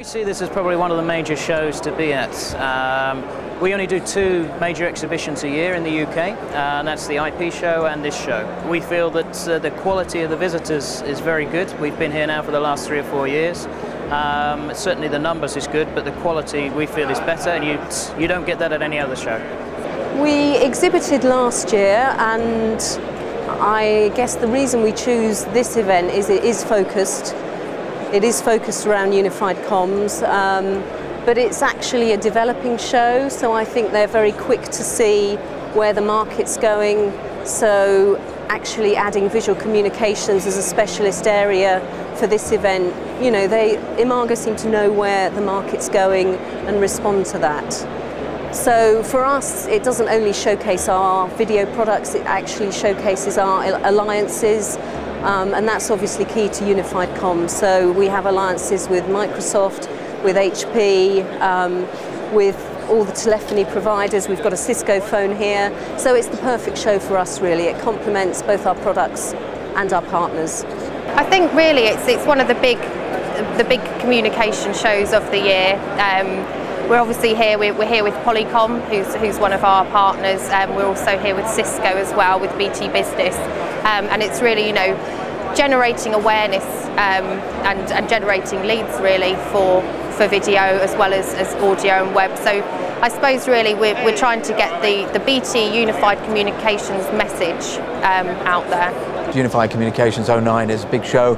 We see this as probably one of the major shows to be at. We only do 2 major exhibitions a year in the UK, and that's the IP show and this show. We feel that the quality of the visitors is very good. We've been here now for the last 3 or 4 years. Certainly the numbers is good, but the quality we feel is better, and you don't get that at any other show. We exhibited last year, and I guess the reason we choose this event is it is focused. It is focused around unified comms, but it's actually a developing show, so I think they're very quick to see where the market's going. So actually adding visual communications as a specialist area for this event, you know, Imago seem to know where the market's going and respond to that. So for us, it doesn't only showcase our video products, it actually showcases our alliances, and that's obviously key to unified comms. So we have alliances with Microsoft, with HP, with all the telephony providers. We've got a Cisco phone here. So it's the perfect show for us, really. It complements both our products and our partners. I think really it's one of the big communication shows of the year. We're obviously here, we're here with Polycom, who's one of our partners. We're also here with Cisco as well, with BT Business. And it's really, you know, generating awareness and generating leads really for video as well as audio and web. So I suppose really we're trying to get the BT Unified Communications message out there. Unified Communications 09 is a big show.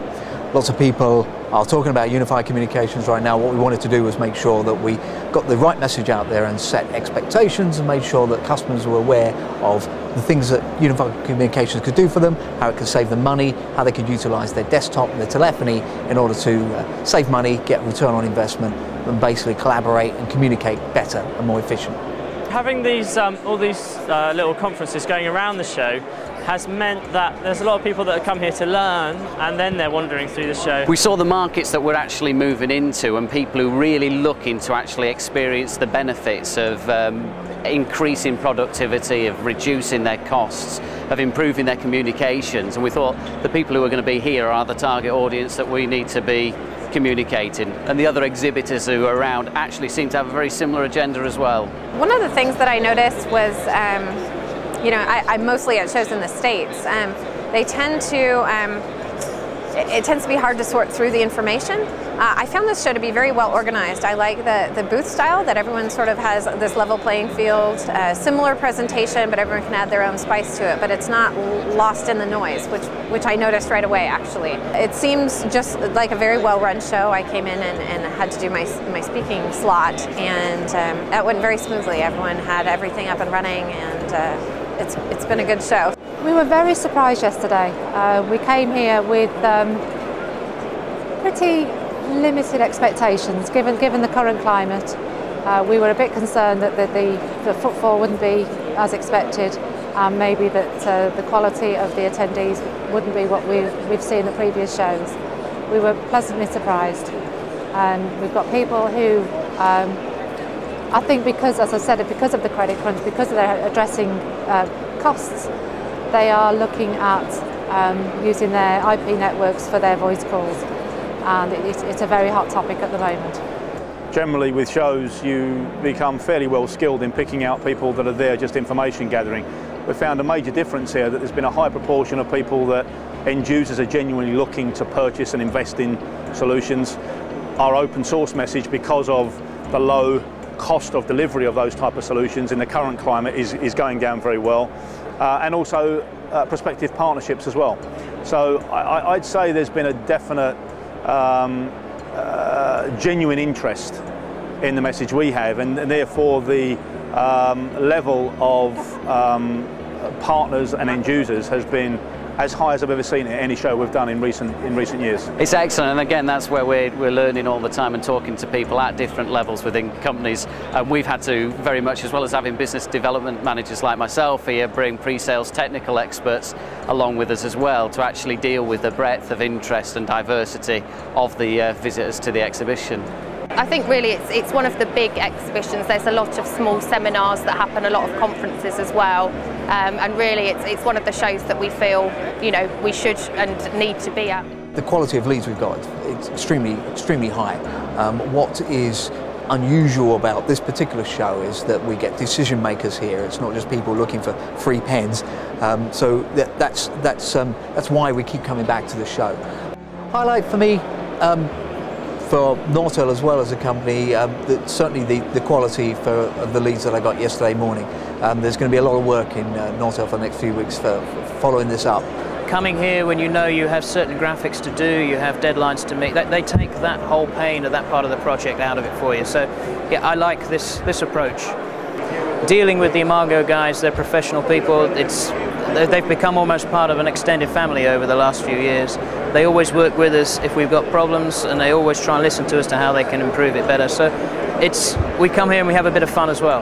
Lots of people are talking about unified communications right now. What we wanted to do was make sure that we got the right message out there and set expectations and made sure that customers were aware of the things that unified communications could do for them, how it could save them money, how they could utilise their desktop and their telephony in order to save money, get return on investment, and basically collaborate and communicate better and more efficient. Having these all these little conferences going around the show has meant that there's a lot of people that have come here to learn, and then they're wandering through the show. We saw the markets that we're actually moving into, and people who really looking to actually experience the benefits of increasing productivity, of reducing their costs, of improving their communications. And we thought the people who are going to be here are the target audience that we need to be communicating, and the other exhibitors who are around actually seem to have a very similar agenda as well. One of the things that I noticed was, you know, I'm mostly at shows in the States. They tend to, it tends to be hard to sort through the information. I found this show to be very well organized. I like the booth style, that everyone sort of has this level playing field, similar presentation, but everyone can add their own spice to it, but it's not lost in the noise, which I noticed right away, actually. It seems just like a very well-run show. I came in and had to do my speaking slot, and that went very smoothly. Everyone had everything up and running, and it's been a good show. We were very surprised yesterday. We came here with pretty limited expectations given the current climate. We were a bit concerned that the footfall wouldn't be as expected, and maybe that the quality of the attendees wouldn't be what we've seen the previous shows. We were pleasantly surprised. We've got people who I think because, as I said, because of the credit crunch, because they're addressing costs, they are looking at using their IP networks for their voice calls, and it's a very hot topic at the moment. Generally with shows you become fairly well skilled in picking out people that are there just information gathering. We've found a major difference here, that there's been a high proportion of people that end users are genuinely looking to purchase and invest in solutions. Our open source message, because of the low cost of delivery of those type of solutions in the current climate, is going down very well, and also prospective partnerships as well. So I'd say there's been a definite genuine interest in the message we have, and therefore the level of partners and end users has been as high as I've ever seen it at any show we've done in recent years. It's excellent, and again that's where we're learning all the time and talking to people at different levels within companies. We've had to very much, as well as having business development managers like myself here, bring pre-sales technical experts along with us as well to actually deal with the breadth of interest and diversity of the visitors to the exhibition. I think really it's one of the big exhibitions. There's a lot of small seminars that happen, a lot of conferences as well, and really it's one of the shows that we feel, you know, we should and need to be at. The quality of leads we've got, it's extremely high. What is unusual about this particular show is that we get decision makers here. It's not just people looking for free pens. So that's why we keep coming back to the show. Highlight for me, for Nortel as well as a company, certainly the quality of the leads that I got yesterday morning. There's going to be a lot of work in Nortel for the next few weeks for following this up. Coming here when you know you have certain graphics to do, you have deadlines to meet, they take that whole pain of that part of the project out of it for you. So yeah, I like this approach. Dealing with the Imago guys, they're professional people. They've become almost part of an extended family over the last few years. They always work with us if we've got problems, and they always try and listen to us to how they can improve it better. So we come here and we have a bit of fun as well.